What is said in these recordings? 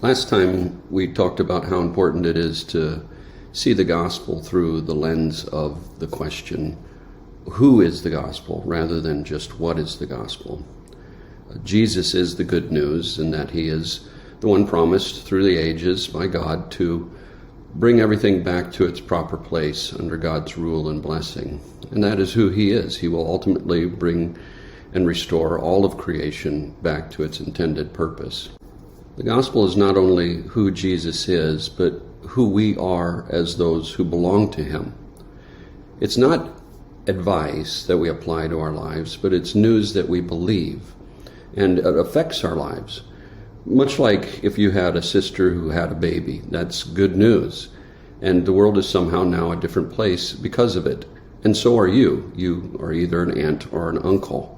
Last time we talked about how important it is to see the gospel through the lens of the question, who is the gospel, rather than just what is the gospel. Jesus is the good news in that he is the one promised through the ages by God to bring everything back to its proper place under God's rule and blessing. And that is who he is. He will ultimately bring and restore all of creation back to its intended purpose. The gospel is not only who Jesus is, but who we are as those who belong to him. It's not advice that we apply to our lives, but it's news that we believe, and it affects our lives. Much like if you had a sister who had a baby, that's good news, and the world is somehow now a different place because of it. And so are you. You are either an aunt or an uncle.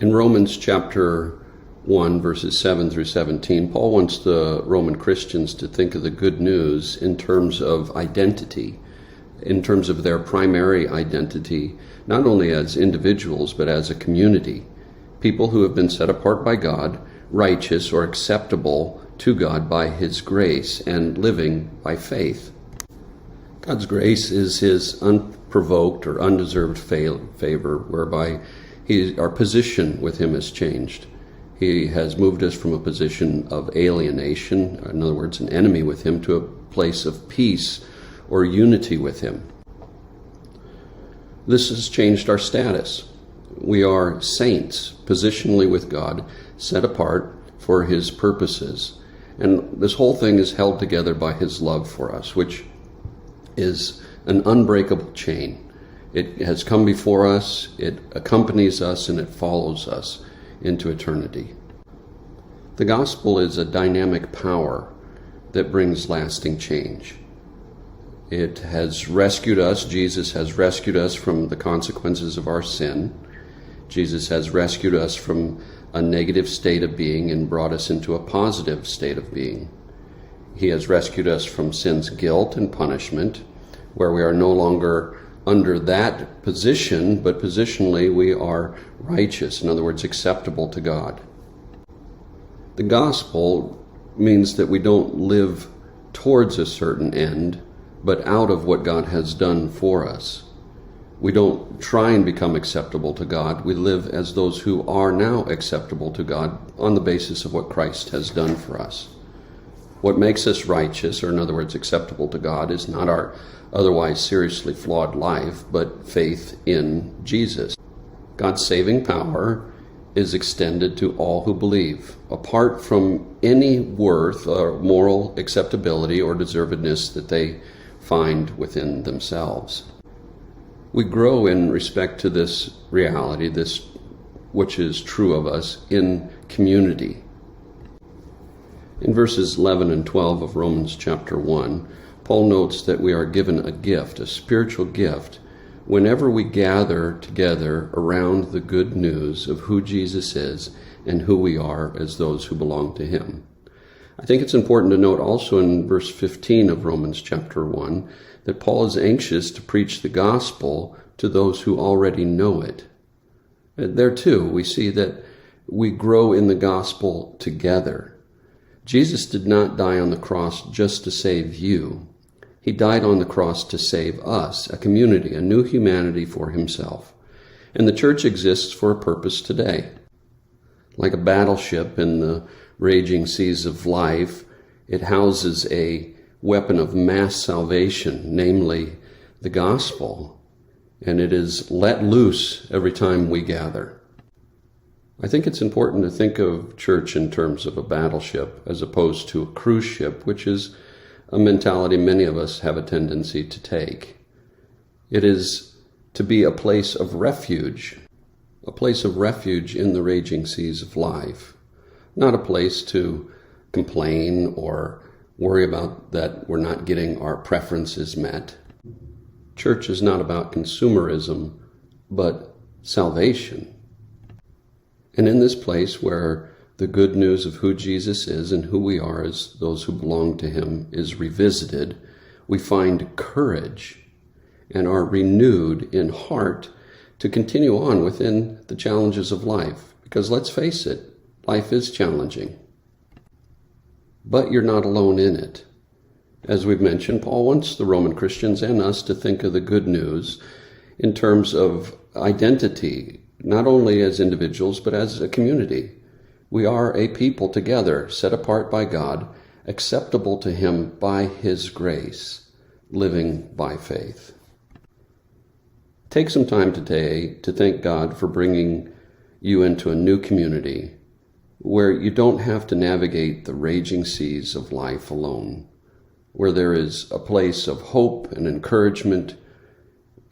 In Romans chapter 1, verses 7 through 17, Paul wants the Roman Christians to think of the good news in terms of identity, in terms of their primary identity, not only as individuals, but as a community. People who have been set apart by God, righteous or acceptable to God by his grace, and living by faith. God's grace is his unprovoked or undeserved favor, whereby our position with him has changed. He has moved us from a position of alienation, in other words, an enemy with him, to a place of peace or unity with him. This has changed our status. We are saints, positionally with God, set apart for his purposes. And this whole thing is held together by his love for us, which is an unbreakable chain. It has come before us, it accompanies us, and it follows us into eternity. The gospel is a dynamic power that brings lasting change. It has rescued us. Jesus has rescued us from the consequences of our sin. Jesus has rescued us from a negative state of being and brought us into a positive state of being. He has rescued us from sin's guilt and punishment, where we are no longer under that position, but positionally we are righteous, in other words, acceptable to God. The gospel means that we don't live towards a certain end, but out of what God has done for us. We don't try and become acceptable to God. We live as those who are now acceptable to God on the basis of what Christ has done for us. What makes us righteous, or in other words, acceptable to God, is not our otherwise seriously flawed life, but faith in Jesus. God's saving power is extended to all who believe, apart from any worth or moral acceptability or deservedness that they find within themselves. We grow in respect to this reality, this which is true of us, in community. In verses 11 and 12 of Romans chapter 1, Paul notes that we are given a gift, a spiritual gift, whenever we gather together around the good news of who Jesus is and who we are as those who belong to him. I think it's important to note also in verse 15 of Romans chapter 1 that Paul is anxious to preach the gospel to those who already know it. There too, we see that we grow in the gospel together. Jesus did not die on the cross just to save you. He died on the cross to save us, a community, a new humanity for himself. And the church exists for a purpose today. Like a battleship in the raging seas of life, it houses a weapon of mass salvation, namely the gospel, and it is let loose every time we gather. I think it's important to think of church in terms of a battleship as opposed to a cruise ship, which is a mentality many of us have a tendency to take. It is to be a place of refuge in the raging seas of life, not a place to complain or worry about that we're not getting our preferences met. Church is not about consumerism, but salvation. And in this place where the good news of who Jesus is and who we are as those who belong to him is revisited, we find courage and are renewed in heart to continue on within the challenges of life. Because let's face it, life is challenging. but you're not alone in it. As we've mentioned, Paul wants the Roman Christians and us to think of the good news in terms of identity, not only as individuals, but as a community. We are a people together, set apart by God, acceptable to Him by His grace, living by faith. Take some time today to thank God for bringing you into a new community where you don't have to navigate the raging seas of life alone, where there is a place of hope and encouragement,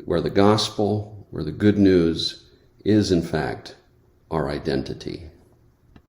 where the gospel, where the good news is in fact our identity.